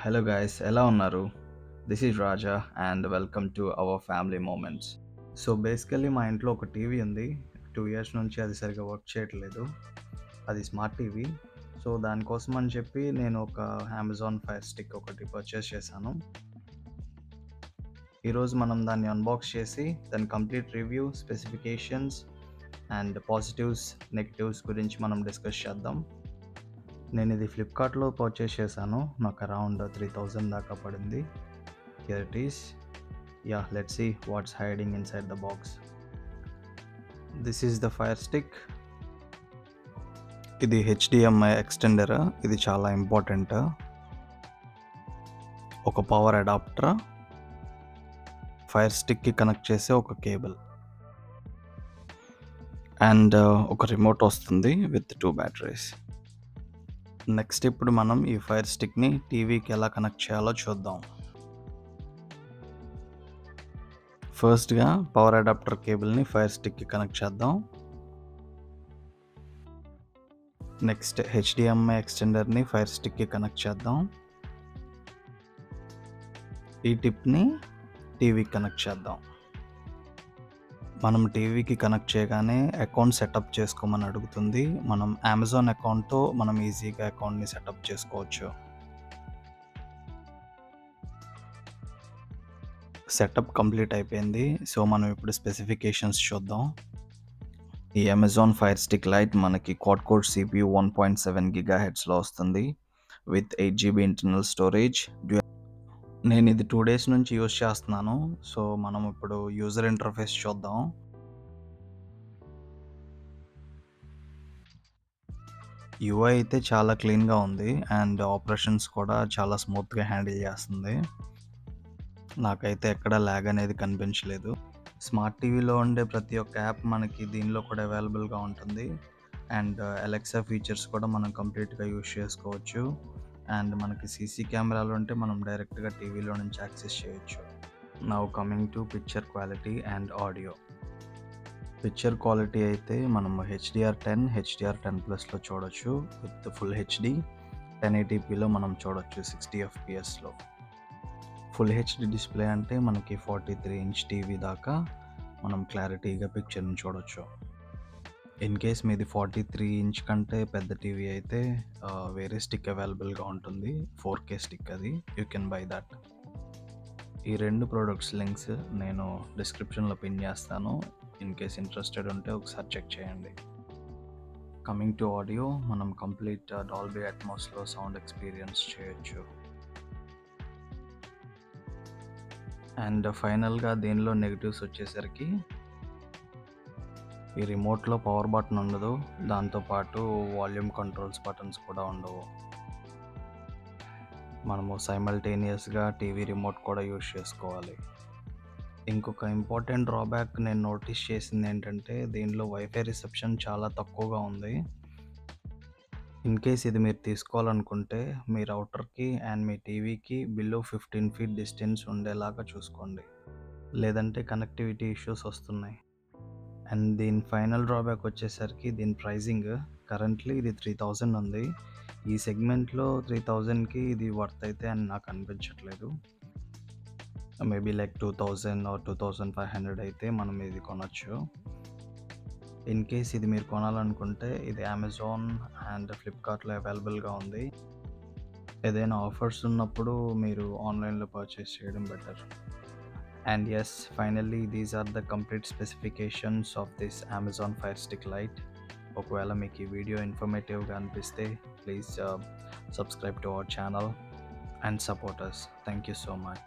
Hello guys, ఎలా ఉన్నారు? This is Raja and welcome to our family moments. So basically మా ఇంట్లో ఒక టీవీ ఉంది. 2 ఇయర్స్ నుంచి అది సరిగ్గా వర్క్ చేయట్లేదు. అది స్మార్ట్ టీవీ. సో దానికోసం అని చెప్పి నేను ఒక అమెజాన్ ఫైర్ స్టిక్ ఒకటి పర్చేస్ చేశాను. ఈరోజు మనం దాన్ని అన్బాక్స్ చేసి దాని complete review, specifications and positives, negatives గురించి మనం డిస్కస్ చేద్దాం. నేను ఇది ఫ్లిప్కార్ట్లో పర్చేస్ చేశాను. నాకు అరౌండ్ 3000 దాకా పడింది. Here it is. Let's see what's hiding inside the box. This is the fire stick. ఇది HDMI ఎక్స్టెండర్. ఇది చాలా ఇంపార్టెంట్. ఒక పవర్ అడాప్టర్, ఫైర్ స్టిక్కి కనెక్ట్ చేసే ఒక కేబుల్ అండ్ ఒక రిమోట్ వస్తుంది విత్ 2 బ్యాటరీస్. నెక్స్ట్ ఇప్పుడు మనం ఈ ఫైర్ స్టిక్ని టీవీకి ఎలా కనెక్ట్ చేయాలో చూద్దాం. ఫస్ట్గా పవర్ అడాప్టర్ కేబుల్ని ఫైర్ స్టిక్కి కనెక్ట్ చేద్దాం. నెక్స్ట్ HDMI ఎక్స్టెండర్ని ఫైర్ స్టిక్కి కనెక్ట్ చేద్దాం. ఈ టిప్ని టీవీకి కనెక్ట్ చేద్దాం. మనం టీవీకి కనెక్ట్ చేయగానే అకౌంట్ సెటప్ చేసుకోమని అడుగుతుంది. మనం అమెజాన్ అకౌంట్తో మనం ఈజీగా అకౌంట్ని సెటప్ చేసుకోవచ్చు. సెటప్ కంప్లీట్ అయిపోయింది. సో మనం ఇప్పుడు స్పెసిఫికేషన్స్ చూద్దాం. ఈ అమెజాన్ ఫైర్ స్టిక్ లైట్ మనకి క్వాడ్ కోర్ CPU 1.7 GHzలో వస్తుంది విత్ 8 GB ఇంటర్నల్ స్టోరేజ్. నేను ఇది 2 days నుంచి యూజ్ చేస్తున్నాను. సో మనం ఇప్పుడు యూజర్ ఇంటర్ఫేస్ చూద్దాం. UI అయితే చాలా క్లీన్గా ఉంది అండ్ ఆపరేషన్స్ కూడా చాలా స్మూత్గా హ్యాండిల్ చేస్తుంది. నాకైతే ఎక్కడ ల్యాగ్ అనేది కనిపించలేదు. స్మార్ట్ టీవీలో ఉండే ప్రతి ఒక్క యాప్ మనకి దీనిలో కూడా అవైలబుల్గా ఉంటుంది అండ్ అలెక్సా ఫీచర్స్ కూడా మనం కంప్లీట్గా యూజ్ చేసుకోవచ్చు. అండ్ మనకి CC కెమెరాలు ఉంటే మనం డైరెక్ట్గా టీవీలో నుంచి యాక్సెస్ చేయొచ్చు. Now coming to picture quality and audio. Picture quality అయితే మనం HDR10, HDR10+లో చూడొచ్చు విత్ ఫుల్ HD. 1080pలో మనం చూడొచ్చు 60 FPSలో. ఫుల్ HD డిస్ప్లే అంటే మనకి 43-inch టీవీ దాకా మనం క్లారిటీగా పిక్చర్ని చూడొచ్చు. ఇన్ కేస్ మీది 43-inch కంటే పెద్ద టీవీ అయితే వేరే స్టిక్ అవైలబుల్గా ఉంటుంది. 4K స్టిక్, అది యూ కెన్ బై దట్. ఈ 2 ప్రోడక్ట్స్ లింక్స్ నేను డిస్క్రిప్షన్లో పిన్ చేస్తాను. ఇన్ కేస్ ఇంట్రెస్టెడ్ ఉంటే ఒకసారి చెక్ చేయండి. కమింగ్ టు ఆడియో, మనం కంప్లీట్ డాల్బీ అట్మాస్లో సౌండ్ ఎక్స్పీరియన్స్ చేయొచ్చు. అండ్ ఫైనల్గా దీనిలో నెగిటివ్స్ వచ్చేసరికి ఈ రిమోట్లో పవర్ బటన్ ఉండదు. దాంతోపాటు వాల్యూమ్ కంట్రోల్స్ బటన్స్ కూడా ఉండవు. మనము సైమల్టేనియస్గా టీవీ రిమోట్ కూడా యూజ్ చేసుకోవాలి. ఇంకొక ఇంపార్టెంట్ డ్రాబ్యాక్ నేను నోటీస్ చేసింది ఏంటంటే దీనిలో వైఫై రిసెప్షన్ చాలా తక్కువగా ఉంది. ఇన్ కేస్ ఇది మీరు తీసుకోవాలనుకుంటే మీ రౌటర్కి అండ్ మీ టీవీకి బిలో 15 feet డిస్టెన్స్ ఉండేలాగా చూసుకోండి, లేదంటే కనెక్టివిటీ ఇష్యూస్ వస్తున్నాయి. అండ్ దీని ఫైనల్ డ్రాబ్యాక్ వచ్చేసరికి దీని ప్రైజింగ్. కరెంట్లీ ఇది 3000 ఉంది. ఈ సెగ్మెంట్లో 3000కి ఇది వర్త్ అయితే అని నాకు అనిపించట్లేదు. మేబీ లైక్ 2000 or 2500 అయితే మనం ఇది కొనొచ్చు. ఇన్ కేస్ ఇది మీరు కొనాలనుకుంటే ఇది అమెజాన్ అండ్ ఫ్లిప్కార్ట్లో అవైలబుల్గా ఉంది. ఏదైనా ఆఫర్స్ ఉన్నప్పుడు మీరు ఆన్లైన్లో పర్చేస్ చేయడం better. And yes, finally these are the complete specifications of this Amazon Fire Stick Lite. ఒకవేళ మీకు ఈ వీడియో ఇన్ఫర్మేటివ్గా అనిపిస్తే please subscribe to our channel and support us. Thank you so much.